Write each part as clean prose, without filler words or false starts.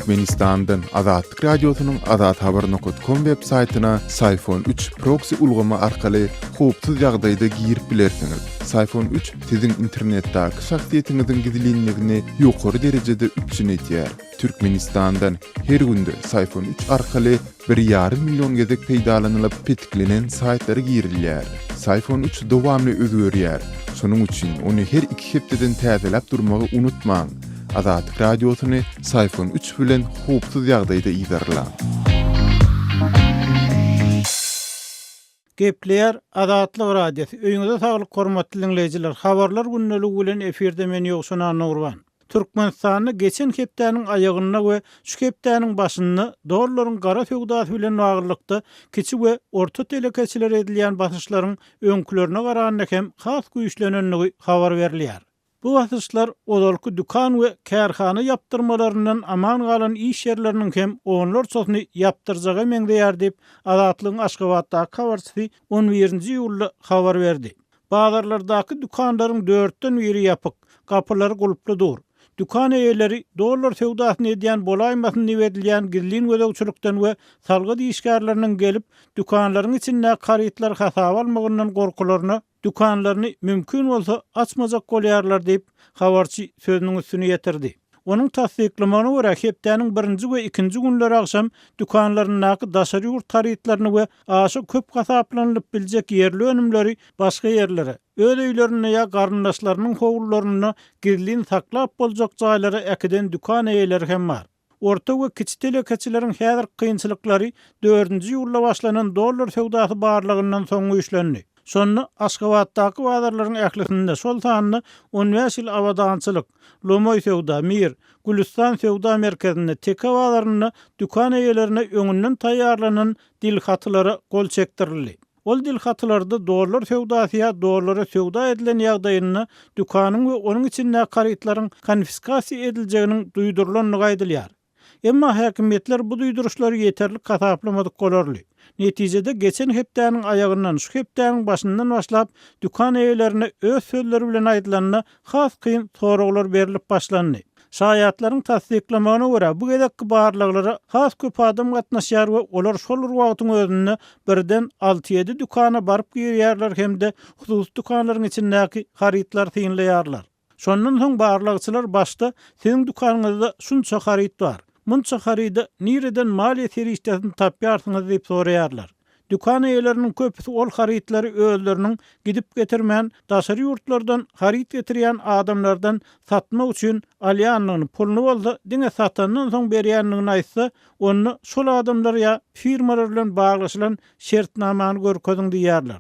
Türkmenistan'dan Azatlyk radiosynyň azathabar.com web saytyna iPhone 3 proxy ulgama arkaly howpsuz ýagdaýda girip bilersiňiz. iPhone 3 siziň internetdäki şahsiýetiňiziň gizlinligini ýokary derejede üçinetýär. Türkmenistan'dan her günde iPhone 3 arkaly 1,5 milyon gezek peýdalanylyp petiklenen saytlara girilýär. iPhone 3 dowamly özgörýär. Şonuň üçin ony her 2 hepdeden täzelep durmagy unutmaň. Azatlyk radiosyny iPhone 3 bilen howpsuz ýagdaýda iýdarlar. Köpelýär Azatlyk radiosu. Öýüňizde saglyk hormatly dinleýijiler. Habarlar gündeligi bilen eferde men ýoksunan Nurban. Türkmenistan'ı geçen hepdenin ayagyna we şu hepdenin başyny dollaryň gara söwdasy bilen baglanykda kiçik we orta telekeçiler edilýän basışlaryň öňkülerine garaganda hem has güýçlenenligi habar berilýär. Bu basışlar odalky dükan we kärhana ýapdyrmalaryndan aman galan iş ýerleriniň hem onlar çoxny ýapdyrjagy meňdeýär diýip Azatlygyň Aşgabatda habarçysy 11-nji ýulda habar berdi. Bazarlardaky dükanlaryň 4den biri ýapyk, kapylary gulplydyr. Dükan eýeleri dollar söwdasyny edýän bolaýmasyny edilýän gizlin gözegçilikden we salgy diýişgärleriniň gelip dükanlaryň içinde garytlar hasap almagyndan gorkularyny dükanlaryny mümkin bolsa açmajak bolýarlar diýip habarçy sözüniň üstüne ýetirdi. Onuň tasdiklamagyna görä hepdenin 1-nji we 2-nji günleri akşam dükanlarynyňky daşary ýurt garytlaryny we aşy köp hasaplanylyp biljek ýerli önümleri başga ýerlere öz öýlerine ýa garyndaşlarynyň howlullaryny gizlin saklap boljak jaýlara äkiden dükan eýeleri hem bar. Orta we kiçik telekeçileriň häzir kynçylyklary 4-nji ýylda başlanan dollar söwdasy barlagyndan soň güýçlendi. Sonra Aşgabatdaky bazarlaryň ählisinde şol sanyny 15 ýyl awadançylyk, Lomoy söwda, Mir, Gülistan söwda merkezinde teka bazarlaryny dükan eýelerine öňünden taýýarlanan dil hatlary gol çekdirildi. Ol dil hatlarda dollar söwdasy dollara söwda edilen ýagdaýyny dükanyň we onuň içinde garytlaryň konfiskasiýa ediljeginiň duýdurulanyny gaýdylýar. Emma häkimetler bu duýduruşlary ýeterli hasaplamadyk bolarly. Netijede geçen hepdenin ayagyndan şu hepdenin başyndan başlap dükan eýelerine öz sözleri bilen aýdylanyna has kyn soraglar berilip başlandy. Şaýatlaryň tasdiklamagyna görä bu gedekki barlaglary has köp adam gatnaşýar we olar şol wagtyň özünde birden 6-7 dükana baryp girýärler hemde hususy dükanlaryň içindäki garytlar synlaýarlar. Şondan soň barlagçylar başda "Seň dükanyňyzda şunça garyt bar. Munça garydy nireden maliýe serişdesin tapýarsyňyz" diýip soraýarlar. Dükan eýeleriniň köpüsi ol garytlary özleriniň gidip getirmän daşary ýurtlardan garyt getirýän adamlardan satmak üçin alýanlygyny pulny bolsa diňe satandan soň berýänligini aýtsa, onu şol adamlar ýa firmalar bilen baglaşylan şertnamany görkezdiň diýýärler.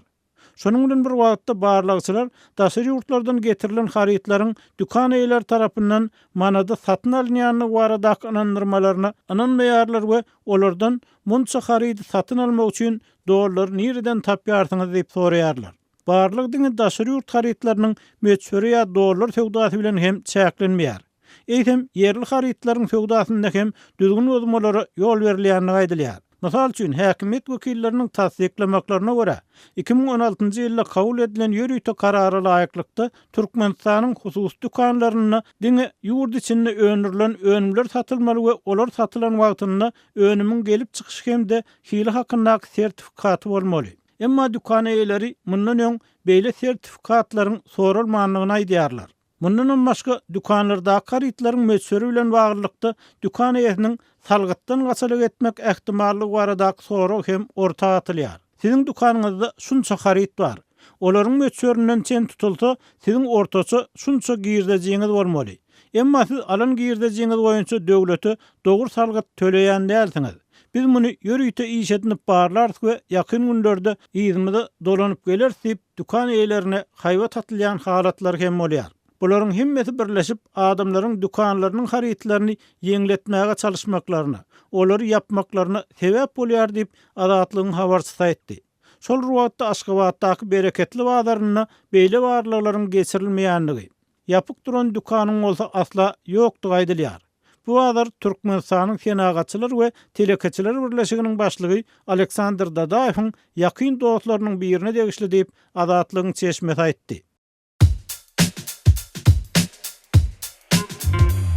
Şonuň bilen bir wagtda barlagçylar daşary ýurtlardan getirilen garytlaryň dükan eýeler tarapyndan manada satyn alynýanyny baradaky anandyrmalaryna ananmaýarlar we olardan munça garyty satyn almak üçin dollar nireden tapýarsyňyz diýip soraýarlar. Barlyk diňe daşary ýurt garytlarynyň meçhuri ýa dollar söwdasy bilen hem çäklenmeýär. Eýsem yerli garytlaryň söwdasynda hem düzgün bozmalara ýol berilýänini gaýdylýar. Mysal üçin häkimet wekilleriniň tasdiklamaklaryna görä 2016-njy ýylda kabul edilen ýörüýte karary laýyklykda Türkmenistanyň hususy dükanlaryny diňe ýurt içinde önürilen önümler satylmaly we olar satylan wagtynda önümiň gelip çykyşy hemde hili hakyndaky sertifikaty bolmaly. Emma dükan eýeleri mundan öň beýle sertifikatlaryň sorulmanlygyny aýdýarlar. Mundan başga dükanlarda garytlaryň meçhuri bilen baglykda dükan eýesiniň salgytdan gaçalyk etmek ähtimallygy baradaky sorag hem orta atylýar. Siziň dükanyňyzda şunça garyt bar. Olaryň meçhurinden çen tutulsa, siziň ortaça şunça girdejiňiz bolmaly. Emma siz alan girdejiňiz boýunça döwlete dogry salgyt töleýän dälsiňiz. Biz muny ýörüýte iş edinip barlarsyk we ýakyn günlerde ýyzymyza dolanyp geler diýip dükan eýelerine haýwat atylýan halatlar hem bolýar. Bularyň hemmesi birleşip adamlaryň dükanlarynyň garytlaryny ýeňletmäge çalışmaklaryna, olary ýapmaklaryna sebäp bolýar diýip Azatlygyň habarçysy aýtdy. Şol wagtda Aşgabatdaky bereketli bazarına beýle barlaklaryň geçirilmeýänligi, ýapyk duran dükanyň bolsa asla ýokdy gaýdylýar. Bu bazar Türkmenistanyň senagatçylar we telekeçiler birleşiginiň başlygy Aleksandr Dadaýewiň ýakyn dostlarynyň birine degişli diýip Azatlygyň çeşmesi aýtdy.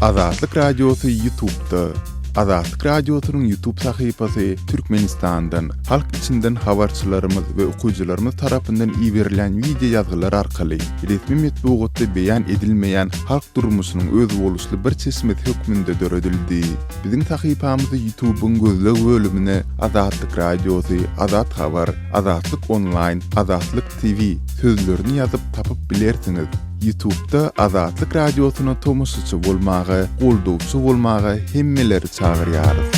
Azatlyk radiosu YouTube'da, Azatlyk radiosynyň YouTube sahypasy Türkmenistandan, halk içinden habarçylarymyz we okuyjylarymyz tarapyndan iýerilen video ýazgylar arkaly resmi metbuatda beýan edilmeýän halk durmuşynyň öz boluşly bir çeşmet hökmünde döredildi. Biziň sahypamyzy YouTube'un gözleg bölümine Azatlyk radiosy, Azat habar, Azatlyk online, Azatlyk TV sözlerini ýazyp tapyp bilersiňiz. YouTube'da Azatlyk radiosyna tomoşçy bolmagy, goldowçy bolmagy hemmeleri çagyrýarys.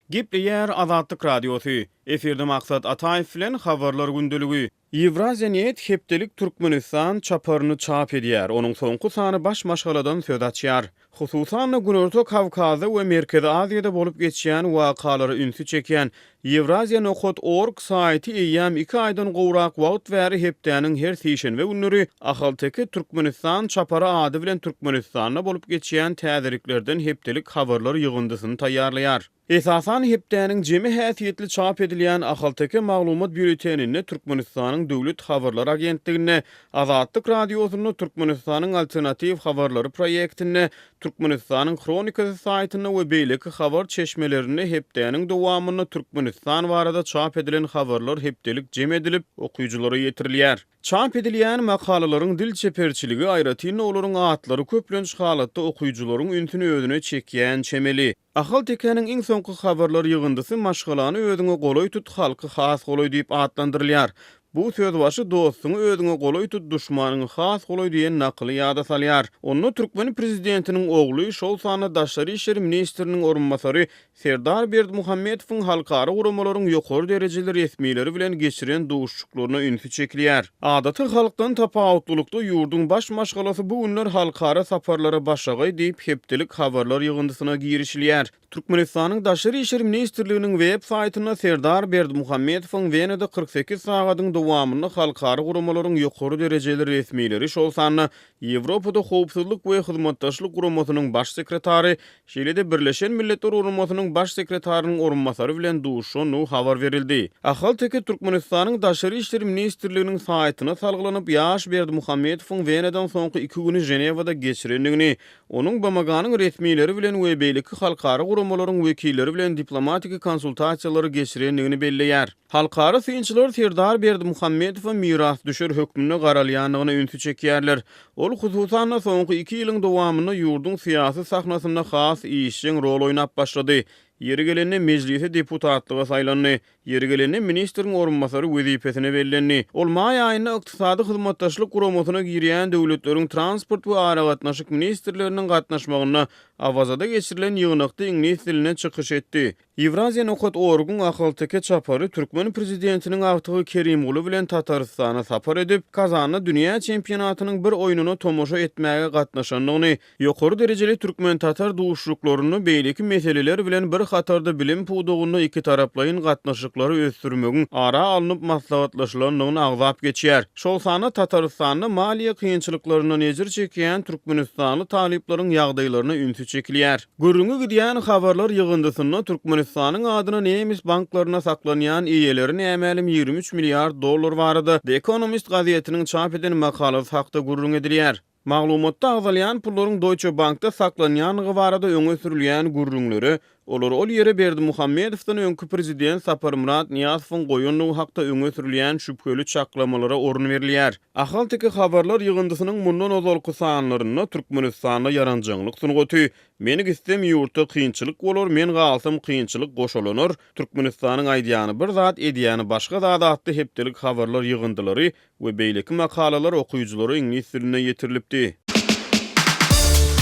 Gepleýär Azatlyk radiosy. Eferde maksat Ataýew bilen Habarlar gündeligi. Eurasianet hepdelik Türkmenistan çaparyny çap edýär. Onuň soňky sany baş maşgaladan söwdasy. Hususan Günorta Kawkaza we Merkezi Aziýada bolup geçýän wakalary ünsü çekýän Eurasianet.org saýty eýýäm 2 aýdan gowrak wagt bäri hepdäniň her sişen we günleri ahaltyky Türkmenistan çapary ady bilen Türkmenistanda bolup geçýän täzeliklerden hepdelik habarlar ýygyndysyny taýýarlaýar. Esasan hepdäniň jemi häsiýetli çap edilýän ahaltyky maglumat bültenini Türkmenistanyň döwlet habarlar agentligine, Azatlyk radiosyny Türkmenistanyň alternativ habarlary proýektine, Türkmenistanyň kronikasy saýtyny we beýleki habar çeşmelerini hepdäniň dowamyny Türkmenistan barada çap edilen habarlar hepdelik jem edilip okuyjylara ýetirilýär. Çap edilýän makalalaryň dil çeperçiligi aýratyny olaryň atlary köplenç halatda okuyjylaryň ünsüni özüne çekýän çemeli. Ahal tekeniň iň soňky habarlar ýygyndysy maşgalany özüňe goloý tut, halky has goloý diýip atlandyrylýar. Bu söz başı dostuňy özüňe goloý tut, duşmanyňy has goloý diýen nakly ýada salýar. Onu Türkmen prezidentiniň ogly şol sany daşary işler ministriniň orunmasary Serdar Berdimuhammedowyň halkara guramalaryň ýokary derejeli resmileri bilen geçiren duşçuklaryna ünsü çekilýär. Adaty halkdan tapawutlukda ýurduň baş maşgalasy bu günler halkara saparlara başagay diýip hepdelik habarlar ýygyndysyna girişilýär. Türkmenistanyň daşary işler ministrliginiň web saýtyna Serdar Berdimuhammedowyň Wenede 48 sagatyň dowamyny halkara guramalaryň ýokary derejeli resmileri şol sany Ýewropada howpsuzlyk we hyzmatdaşlyk guramasynyň baş sekretary, şeýle-de Birleşen Milletler Guramasynyň baş sekretarının orunmasary bilen duşuny habar verildi. Ahaltyky Türkmenistanyň daşary işler ministrliginiň saýtyna salgylanyp ýaş Berdimuhammedowyň Weneden soňky 2 güni Jenewada geçirendigini, onuň Bamaganyň resmileri bilen we beýleki halkara guramalaryň wekilleri bilen diplomatik konsultasiýalary geçirendigini belleýär. Halkara synçylar Serdar Berdimuhammedowyň miras düşer hökmüne garalýanyny ünsü çekýärler. Ol hususan soňky 2 ýylyň dowamyny ýurduň syýasy sahnasynda has işçiň rol oýnap başlady. Yeri geleni meclise deputatlyga saýlandy. Yeri geleni ministriň orunmasary wezipesine bellendi. Ol may aýyna ykdysady hyzmatdaşlyk guramasyna girýän döwletleriň transport we aragatnaşyk ministrleriniň gatnaşmagyna awazada geçirilen ýygnakda ingliz diline çykyş etdi. Eurasianet.org-un ahaltyky çapary Türkmen prezidentiniň agtygy Kerimoglu bilen Tatarstana sapar edip, Kazanly dünýä çempionatynyň bir oýunyna tomoşa etmäge gatnaşanlygyny, ýokary derejeli türkmen tatar duşluklaryny beýleki meseleler bilen bir hatarda bilim puwdugyny iki taraplaryň gatnaşyklary ösdürmegiň ara alınıp maslahatlaşylanlygyny agzap geçýär. Şol sany Tatarstanyň maliýe kynçylyklaryna ejir çekýän Türkmenistanly talyplaryň ýagdaýlaryna ünsü çekilýär. Görüňe gidýän habarlar ýygyndysyna Türkmenistanyň adyna nemis banklaryna saklanýan iýelerin ämälim 23 milliard dollar barada. The Economist gazetiniň çap eden makalasy hakda gurrun edilýär. Maglumatda agzalýan pullaryň Deutsche Bankda saklanýanygy barada öňe sürilýän gurrunlary olar ol ýere Berdimuhammedowdan öňkü prezident Saparmurat Niýazowyň goýunlygy hakda öňe sürilýän şüpheli çaklamalara orun berilýär. Ahaltyky habarlar ýygyndysynyň mundan ozalky sanlaryna Türkmenistanda ýaranjaňlyk sunugaty. Meni gitsem ýurtda kynçylyk bolar, men galsam kynçylyk goşulanır. Türkmenistanyň aýdýany bir zat, edýäni başga zat atly hepdelik habarlar ýygyndylary we beýleki makalalar okuyjylary ingliz diline ýetirilipdi.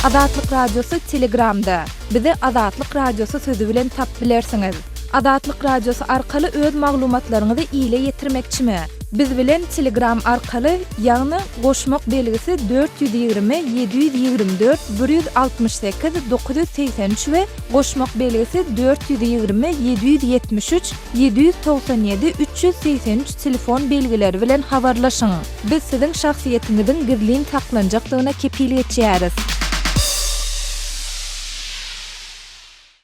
Azatlyk radiosu Telegramda. Bizi Azatlyk radiosu sözü bilen tap bilersiňiz. Azatlyk radiosu arkaly öz maglumatlaryňyzy ýyle ýetirmekçimi? Biz bilen Telegram arkaly ýagny goşmak belgisi 420 724 168 983 we goşmak belgisi 420 773 797 383 telefon belgileri bilen habarlaşyň. Biz siziň şahsiýetiňiziň girliň taklanjakdygyna kepil etýäris.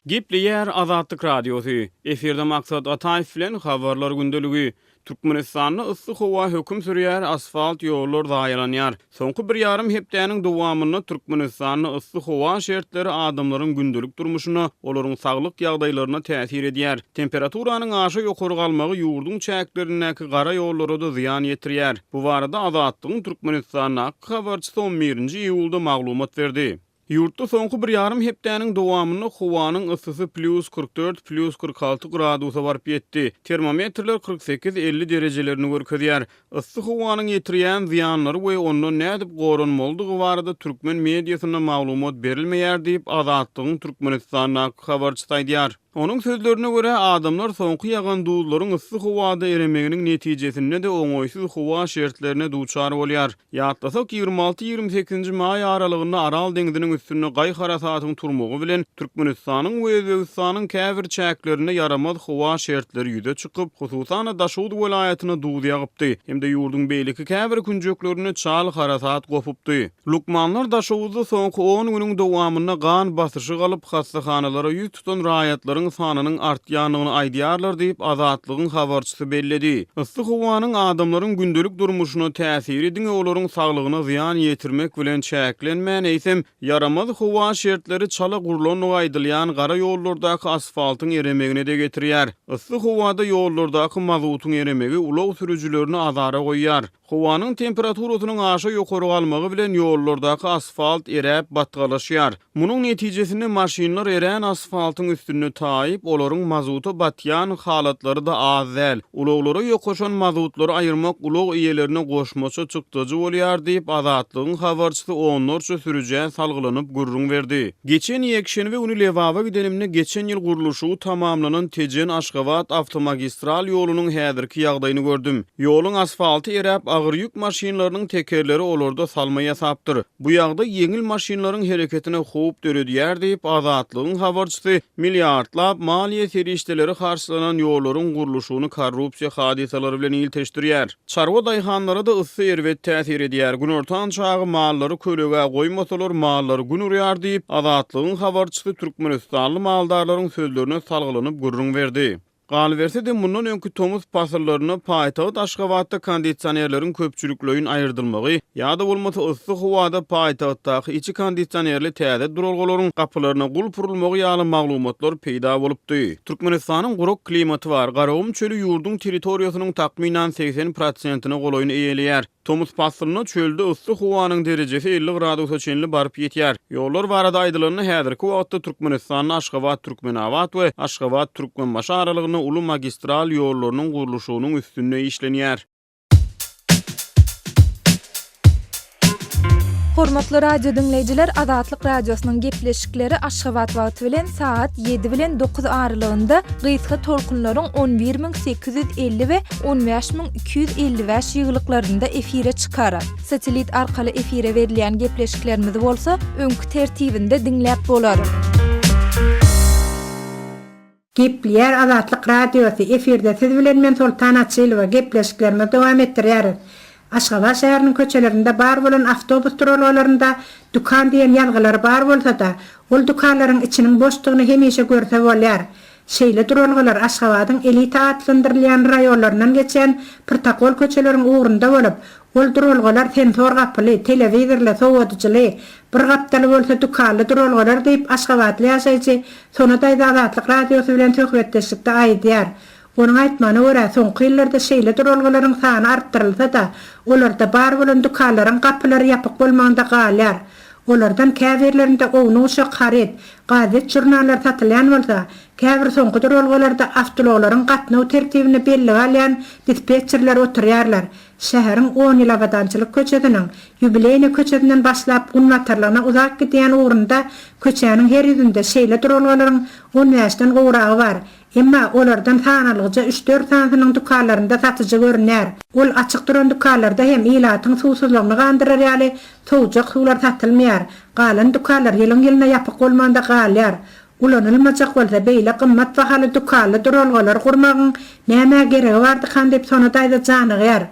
Gepleýär Azatlyk radiosy. Eferde maksat Ataýew bilen Habarlar gündeligi. Türkmenistan'da ıssy howa höküm sürýär, asfalt ýollar daýalanýar. Soňky 1,5 hepdeniň dowamynda Türkmenistan'da ıssy howa şertleri adamlaryň gündelik durmuşyna, olaryň saglyk ýagdaýlaryna täsir edýär. Temperaturaның aşa ýokary galmagy ýurdun çäklerindäki gara ýollara da ziýan ýetirýär. Bu barada Azatlygyň Türkmenistan'a habarçysy 11-nji iýulda maglumat berdi. Yurtda soňky 1,5 hepdeniň dowamynda howanyň ysysy +44 +46 gradusa baryp ýetdi. Termometrler 48-50 derejelerini görkezýär. Issy howanyň ýetirýän ziýanlary we ondan nädip gorunmaldygy barada türkmen mediasyna maglumat berilmeýär diýip Azatlygyň Türkmenistan'a habarçysy aýdýar. Onuň sözlerine göre adamlar soňky ýagan duýlaryň issy howada eremeginiň netijesinde de oňoýsuz howa şertlerine duçar bolýar. Ýatlasak 26-28 may aralygynda Aral deňiziniň üstünde gaý harasatyň turmagy bilen Türkmenistanyň we Özbegistanyň käbir çäklerine yaramaz howa şertleri ýüze çykyp, hususan Daşowdy welaýatyna duýdy ýagypdy. Hemde ýurdun beýleki käbir künjeklerine çal harasat gopupdy. Lukmanlar Daşowdy soňky 10 güniň dowamynda gan basyşy galyp hastahanalara ýüz tutan raýatlaryň sanynyň artýanyny aýdýarlar diýip Azatlygyň habarçysy belledi. Issy howanyň adamlaryň gündelik durmuşyna täsiri diňe olaryň saglygyna ziýan ýetirmek bilen çäklenmän eýsem, yaramaz howa şertleri çala gurulanyp aýdylýan gara ýollardaky asfaltyň eremegine de getirýär. Issy howada ýollardaky mazutyň eremegi ulug sürüjülerini azara goýýar. Howanyň temperaturasynyň aşa ýokary galmagy bilen ýollardaky asfalt eräp batgalaşýar. Munyň netijesinde maşinlar eren asfaltyň üstüne taýyp, olaryň mazuta batýan halatlary da az däl. Uluglara ýokoşan mazutlary aýyrmak ulug iýelerine goşmaça çykdyjy bolýar diýip Azatlygyň habarçysy onlarça sürüje salgylanyp gurrun berdi. Geçen ýekşenbe günü Lewawa gidenimde geçen ýyl guruluşy tamamlanan Tejen Aşgabat awtomagistral ýolunyň häzirki ýagdaýyny gördüm. Ýoluň asfalty eräp agyr ýük maşinlarynyň tekerleri olarda salma ýasapdyr. Bu ýagda yeňil maşinlaryň hereketine howp döredýär diýip Azatlygyň habarçysy milliardlap maliýe serişdeleri karşılanan ýollaryň guruluşyny korrupsiýa hadisalary bilen ilteşdirýär. Çarwa daýhanlara da ıssy erwet täsir edýär. Gün ortan çagy mallary kölege goýmasalar mallary gün urýar diýip Azatlygyň habarçysy Türkmenistanly maldarlaryň sözlerine salgylanyp gurrun berdi. Galberse de mundan öňkü tomuz pasarlaryny paýtagat Aşgabatda kondisionerleriň köpçüliklöýün aýrdylmagy ýa-da bolmasa ıssy howada paýtagatdaky içi kondisionerli täze duralgalaryň gapylaryna gulpurulmagy ýaly maglumatlar peýda bolupdy. Türkmenistanyň guruk klimaty bar. Garawum çölü ýurdun territoriýasynyň takminan 80%-ni golaýyny eýelýär. Tomuz pasarlyny çölde ıssy howanyň derejesi 50 gradusa çenli baryp ýetýär. Ýollar barada aýdylanyny häzirki wagtda Türkmenistanyň Aşgabat Türkmenabat we Aşgabat Türkmenbaşy aralygyny ulu magistral ýollarynyň guruluşynyň üstünde işlenýär. Hormatly radio dinleýijiler, Azatlyk radiosynyň gepleşikleri Aşgabat wagty bilen saat 7 bilen 9 aralygynda gysga tolkunlaryň 11850 we 15255 ýyglyklarynda efire çykarar. Satelit arkaly efire berilýän gepleşiklerimiz bolsa, öňkü tertibinde diňläp bolar. Gepleýär Azatlyk radiosy efirde siz bilen men Sultan Açylywa gepleşiklerimi dowam etdirýär. Aşgabat şäheriniň köçelerinde bar bolan awtobus duralgarlarynda dukan diýen ýazgylar bar bolsa-da, ol dukanlaryň içiniň boşdugyny hemişe görse bolýar. Şeýle duralgarlar Aşgabatyň elita adlandyrylýan raýonlaryndan geçen protokol köçeleriň ugrunda bolup, ol duralgarlar sensor gaply, telewizorly, sowudyjyly, bir gapdaly bolsa dukanly duralgarlar diýip Aşgabatly ýaşaýjy sonada Azatlyk radiosy bilen söhbetleşikde aýdýar. Onuň aýtmany görä soňky ýyllarda şeýle duralgalaryň sany artdyrylsa-da, olarda bar bolan dukanlaryň gapylary ýapyk bolmagynda galýar. Olardan käbirlerinde onuň uşak haret, gazet jurnallar satylýan bolsa, käbir soňky duralgalarda awtologlaryň gatnaw tertibini belli alýan dispetçerler oturýarlar. Şäheriň 10 ýyl abadançylyk köçediniň ýubileyni köçedinden başlap gunmatarlygyna uzak gidýän ugrunda köçäniň her ýerinde şeýle duralgalaryň 10 ýaşdan gowragy bar. Emma olardan sanalygyca 3-4 tanynyň dukanlarynda satyjy görünýär. Ol açyk duran dukanlarda hem ilatyň suwsuzlygyny gandyrar ýaly sowjak suwlar satylmaýar. Galan dukanlar ýylyň-ýylyna ýapyk bolmanda galýar. Ulanylmajak bolsa beýle gymmat bahaly dukanly duralgalar gurmagyň näme geregi bardy kan diýip sonada aýda janygyar.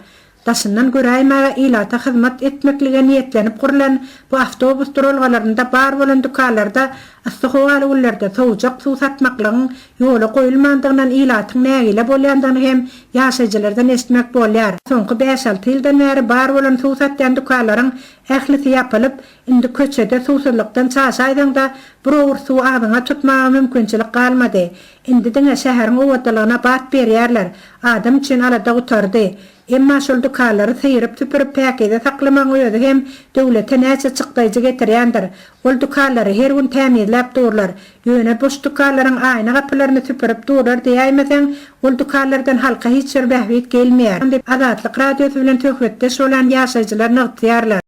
daşından göräýmäge ilata hyzmat etmeklige niýetlenip gurulan bu awtobus duralgalarynda bar bolan dükanlarda astahowaly gullarda sowjak suw satmaklygyň ýola goýulmandygyndan ilatyň nägile bolýandygyny hem ýaşaýjylardan esmek bolýar. Soňky 5-6 ýyldan bäri bar bolan suw satýan dükanlaryň ählisi ýapylyp, indi köçede suwsuzlykdan çaşaýdanda birowur suw adyňa tutmagy mümkinçilik galmady. Indi diňe şäheriň owatlygyna bat berýärler. Adam üçin alada gutardy. Emma şol dükanlary seyirip tüpürüp päkede saklamagy öýde hem döwlete näçe çykdaýjy getirýändir. Ol dükanlary her gün tämirläp durlar. Ýöne boş dükanlaryň aýna gapylaryny tüpürüp durlar diýäýmeseň, ol dükanlardan halka hiç bir bähwit gelmeýär. Azatlyk radiosu bilen töhbetde şolan ýaşaýjylar nygtýarlar.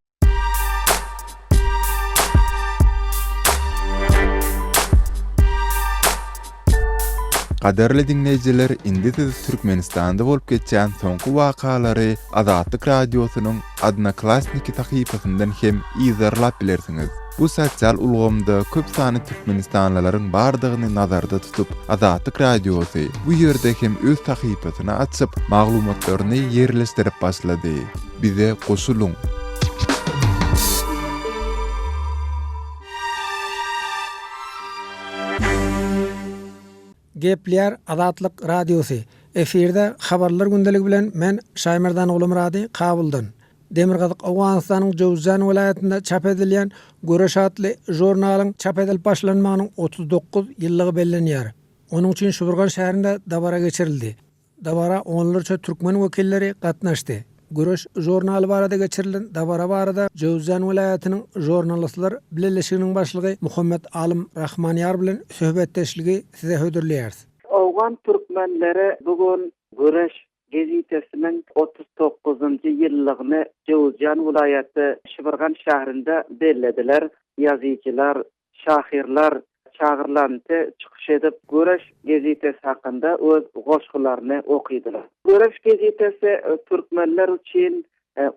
Qaderli dinleyijiler, indi siz Türkmenistanda bolup geçen soňky wakalary Azatlyk radiosynyň Odnoklassniki tahypasyndan hem izarlap bilersiňiz. Bu sosial ulgamda köp sany Türkmenistanlylaryň bardygyny nazarda tutup, Azatlyk radiosy bu ýerde hem öz tahypasyny açyp, maglumatlaryny ýerleşdirip başlady. Bize goşuluň. Gapylýär Azatlyk radiosu. Eferde habarlar gündeligi bilen men Şaýmerdan Ulumrady Kabuldan. Demirgazyk Awganystanyň Jowzan welaýatynda çap edilýän Göreş adly jurnalyň çap edilip başlanmagynyň 39 ýyllygy bellenýär. Onuň üçin Şuburgan şäherinde dabara geçirildi. Dabara onlarça türkmen wekilleri gatnaşdy. Göreş jurnaly barada geçirilen dabara barada Jowzan welaýatynyň jurnalistler bileşiginiň başlygy Muhammed Alim Rahmanýar bilen söhbetdeşligi size hödürleýär. Awgan türkmenleri bugün Göreş gazetesiniň 39-njy ýyllygyny Jowzan welaýaty Şuburgan şäherinde bellediler. Ýazyjylar, şahirler çağırlandy, çykyş edip Göreş gazetesi hakynda öz goşgularyny okuýdylar. Göreş gazetesi türkmenler üçin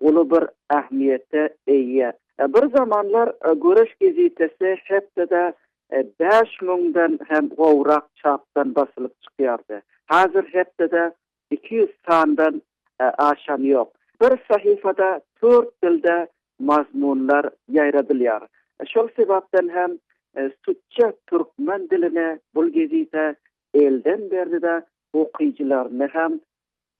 uly bir ähmiýetde eýýär. Bir zamanlar Göreş gazetesi hepde 5.000'dan hem gowrak çapdan basylyp çykýardy. Hazır hepde 200 sandan aşan ýok. Bir sahyfada 4 dilde mazmunlar ýaýradylýar. Şol sebapdan hem Sütçe Türkmen diline bul gezite elden berdi-de okuýjylaryny hem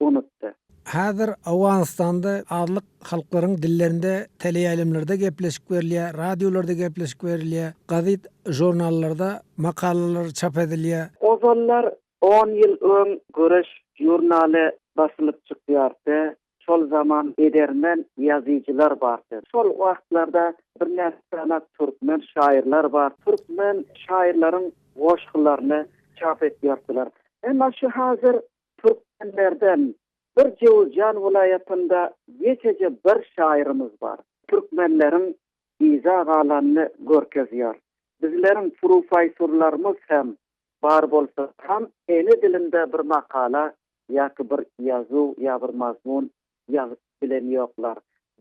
unutdy. Hazır Awganystanda adlyk halklaryň dillerinde teleýaýlamlarda gepleşik berilýär, radiolarda gepleşik berilýär, gazet, jurnallarda makalalar çap edilýär. Ozallar 10 ýyl öň Göreş jurnaly basylyp çykýardy. Şol zaman edermen ýazyjylar bardy. Şol wagtlarda bir näçe türkmen şairler bar. Türkmen şairlaryň goşgularyny çap etýärdiler. Emma şu hazır türkmenlerden bir Jowzan welaýatynda geçeje bir şairimiz bar. Türkmenleriň iza galanyny görkezýär. Bizleriň professorlarymyz hem bar bolsa ham ene dilinde bir makala ýa-ki bir ýazuw ýa bir mazmun ýazyp bilen ýoklar.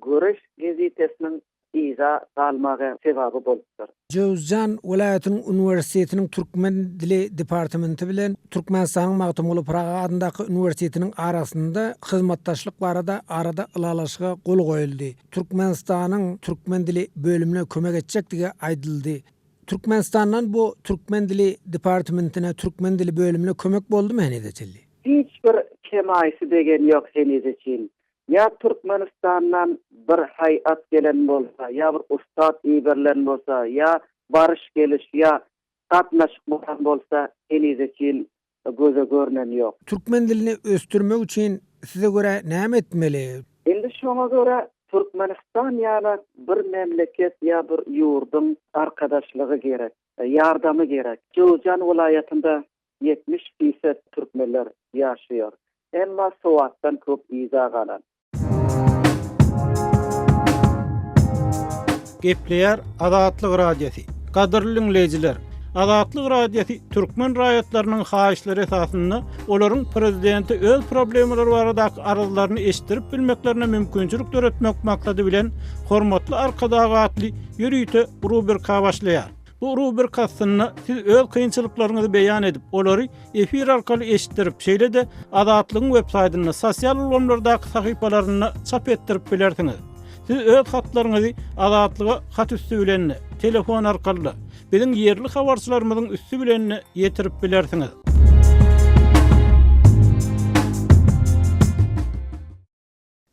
Göreş gazetesiniň iza galmagy sebaby bolupdyr. Jowzan welaýatynyň uniwersitetining türkmen dili departamenti bilen Türkmenistanyň Magtumly Praga adyndaky uniwersitetining arasynda hyzmatdaşlyk barada arada ılalaşyga gol goýuldy. Türkmenistanyň türkmen dili bölümine kömek etjekdigi aýdyldy. Türkmenistandan bu türkmen dili departamentine, türkmen dili bölümine kömek boldumy henüzeçildi? Hiç bir kemaýsy degen ýok henüzeçin. Ya Türkmenistandan bir hayat gelen bolsa, ya bir ustad iýberlen bolsa, ya barış geliş, ya gatnaşyk bolsa, henüzeçin göze görnen ýok. Türkmen dilini östürmek üçin size göre näme etmeli? Endi şoňa göre Türkmenistan ýa bir memleket ya bir ýurdyň arkadaşlygy gerek, ýardamy gerek. Jowzan welaýatynda 70% türkmenler ýaşaýar. Emma sowatdan köp iza galan. Gapylýär Azatlyk radiosu. Gaderli dinleyijiler, Azatlyk radiosu türkmen raýatlarynyň haýyşlary esasynda olaryň prezidenti öz problemleri baradaky arzularyny eşitdirip bilmeklerine mümkinçilik töretmek maksady bilen hormatly arkadagatly ýürüýte rubrika başlaýar. Bu rubrikasyny siz öz kynçylyklaryňyzy beýan edip, olary efir arkaly eşitdirip, şeýle de Azatlygyň web-saýtyna, sosial ulamlardaky sahypalaryna çap etdirip bilersiňiz. Siz öz hatlaryňyzy Azatlyga hat üstü bilen, telefon arkaly, biziň yerli habarçylarymyzyň üstü bilen ýetirip bilersiňiz.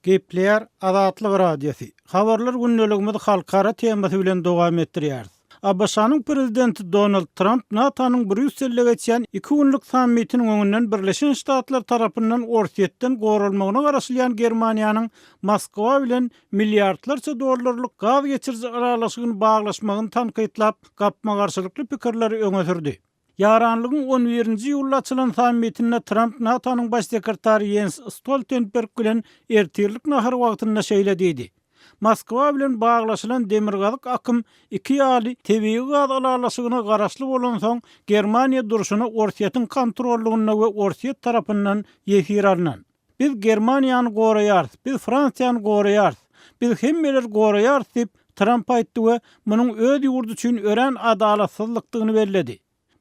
Gepleýär Azatlyk radiosu. Habarlar gündeligimiz halkara temasy bilen dowam etdirýär. Abaşanyň prezidenti Donald Trump NATO'nun Brüsselde geçen 2 günlük sammitiniň öňünden Birleşik Ştatlar tarapyndan Orsiýetden gorulmagyna garaşlayan Germaniýanyň Moskwa bilen milliardlarça dollarlyk gaz geçirji aralaşygyny baglaşmagyny tanqytlap, gapma garşylykly pikirleri öňe sürdi. Yaranlygyň 11-nji ýylda açylan sammitinde Trump NATO'nun baş sekretary Jens Stoltenberg bilen ertirlik nahar wagtynda şeýle dedi. Moskwa bilen baglaşylan demirgazyk akym 2 ýaly tebii gaz aralaşygyna garaşly bolan soň Germaniýa duruşuny Orsiýetiň kontrollygyna we Orsiýet tarapyndan ýefir alynan. Biz Germaniýany goraýar, biz Fransiýany goraýar, biz hemmeler goraýar diýip Trump aýtdy we munyň öz ýurdu üçin ören adalatsyzlygyny belledi.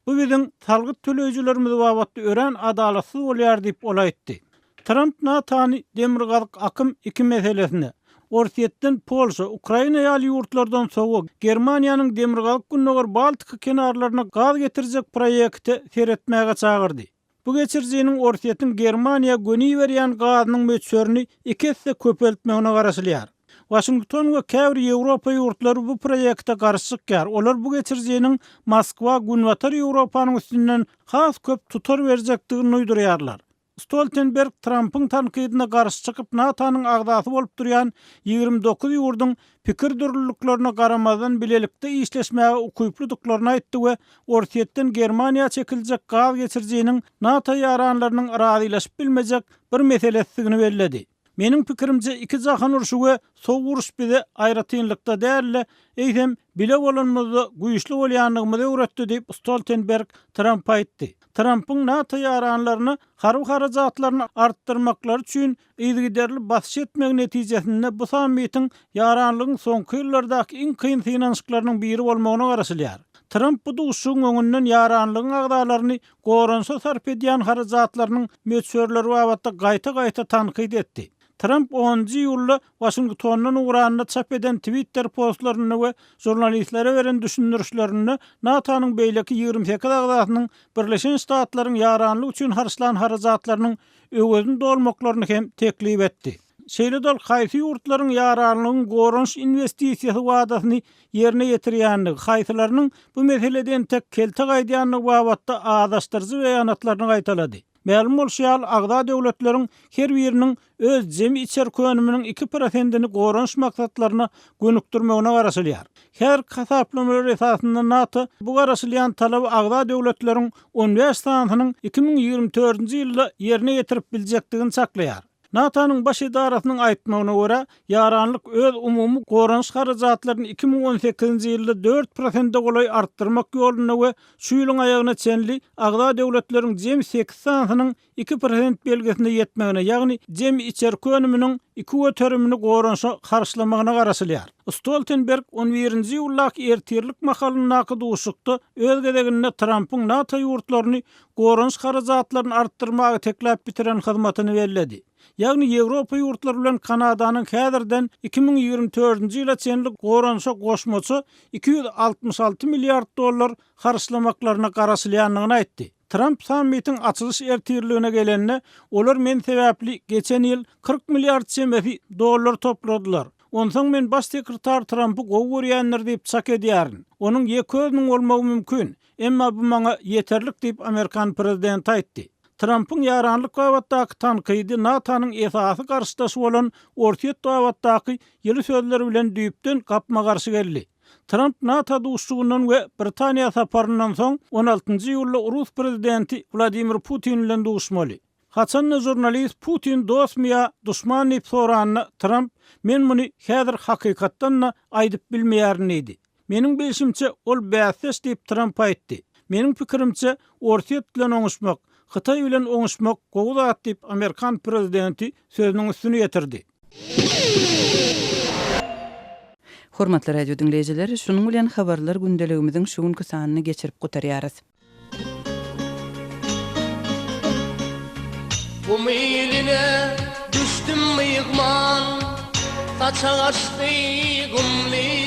Bu biziň salgyt töleýijilerimiz babatda ören adalatsyz bolýar diýip olaýtdy. Trump NATO'ny demirgazyk akym 2 meselesinde Orsiýetden Polşa, Ukraina ýaly ýurtlardan soňky Germaniýanyň demirgazyk günnäger Baltika kenarlaryna gaz getirjek proýekti seretmäge çagyrdy. Bu geçirjiniň Orsiýetiň Germaniýa göni berýän gazynyň möçürini 2 hisse köpeltmägine garaşylýar. Washington we käbir Ýewropa ýurtlary bu proýekte garşykýar. Olar bu geçirjiniň Moskwa günwatar Ýewropanyň üstünden has köp tutar berjekdigini uýdurýarlar. Stoltenberg Trump'ın tanqidine garşy çykyp NATO'nun agdasy bolup durýan 29 ýurduň pikir durullyklaryna garamazdan bilelikde işleşmäge ukuyplydyklaryny aýtdy we Orsiýetden Germaniýa çekiljek gaz geçirjiniň NATO ýaranlarynyň razylaşyp bilmejek bir meselesigini belledi. Meniň pikirimçe iki jahan uruşy we sow uruş bizi aýratynlykda däl, eýsem bile bolanmyzy güýçli bolýanlygymyzy öwretdi diýip Stoltenberg Trump aýtdy. Trump'ın NATO ýaranlaryny harby harajatlaryny artdyrmaklary üçin ýygyderli basyş etmek netijesinde bu sammitiň ýaranlygyň soňky ýyllardaky iň kyn finansyklarynyň biri bolmagyna garaşylýar. Trump bu duşuň öňünden ýaranlygyň agdalaryny goransa sarp edýän harajatlarynyň möçürleri babatda gaýta tanqid etdi. Trump 10-njy ýylda Washingtondan uranyna çap eden Twitter postlaryny we jurnalistlere beren düşündürüşlerini NATO'nun beýleki 28 agdasynyň Birleşik Ştatlaryň ýaranlyk üçin harçlan harajatlarynyň öwezini dolmaklaryny hem teklip etdi. Şeýle dol haýsy ýurtlaryň ýaranlygyň goranç investisiýasy wadasyny ýerine ýetirýänligi, haýsylarynyň bu meseleden tek kelte gaýdýanlygy babatda adaşdyrjy beýanatlaryny gaýtalady. Ma'lum bolşýar agda döwletleriň her biriniň öz jemi içer könüminiň 2%-ni goranç maksatlaryna gönükdirmegine garaşylýar. Her hasaplamalar esasynda NATO bu garaşylýan talaby agda döwletleriň 15 sanynyň 2024-nji ýylda ýerine ýetirip biljekdigini saklaýar. NATO'nun baş idarasynyň aýtmagyna görä, ýaranlyk öz umumy goranç harajatlaryny 2018-nji ýylda 4%-de golay artdyrmak ýoluna we şu ýylyň aýagyna çenli agda döwletleriň jemi 8 sanynyň 2% belgesine ýetmegine, ýagny jemi içer könüminiň 2 öterimini gorança karşılamagyna garaşylýar. Stoltenberg 11-nji ýyldaky ertirlik makalyny nakyduşykda öz gedeginde Trump'ın NATO ýurtlaryny goranç harajatlaryny artdyrmagy teklip bitiren hyzmatyny belledi. Ýagny Ýewropa ýurtlary bilen Kanadanyň häzirden 2024-nji ýyla çenli gorança goşmaçy 266 milliard dollar harçlamaklaryna garaşylýanlygyny aýtdy. Trump sammitiň açylyş ertirligine gelenine olar men sebäpli geçen ýyl 40 milliard çemesi dollar topladylar. Onsoň men baş sekretar Trump'y gowurýanlar diýip çak edýärin. Onuň ýeközüniň bolmagy mümkin, emma bu maňa ýeterlik diýip Amerikan prezidenti aýtdy. Trump'ın ýaranlyk wagtdaky tanqidi NATO'nun esasy garşydaşy bolan Orsiýet wagtdaky ýyly sözleri bilen düýpden gapma garşy geldi. Trump NATO duşugundan we Britaniýa saparyndan soň 16-njy ýylda Rus prezidenti Vladimir Putin bilen duşmaly. Haçan jurnalist Putin dostmya duşman diýip soranna Trump men muny häzir hakykatdan aýdyp bilmeýärin idi. Meniň bilişimçe ol bäsleş diýip Trump aýtdy. Meniň pikirimçe Orsiýet bilen oňuşmak, Hytaý bilen oňuşmak gowudat diýip Amerikan prezidenti sözüniň üstüne ýetirdi. Hormatly radio dinleýijiler, şunuň bilen habarlar gündeligimiziň şu günki sanyny geçirip gutarýarys. Bu miline düştüm mıyıkman, saça açtı gumli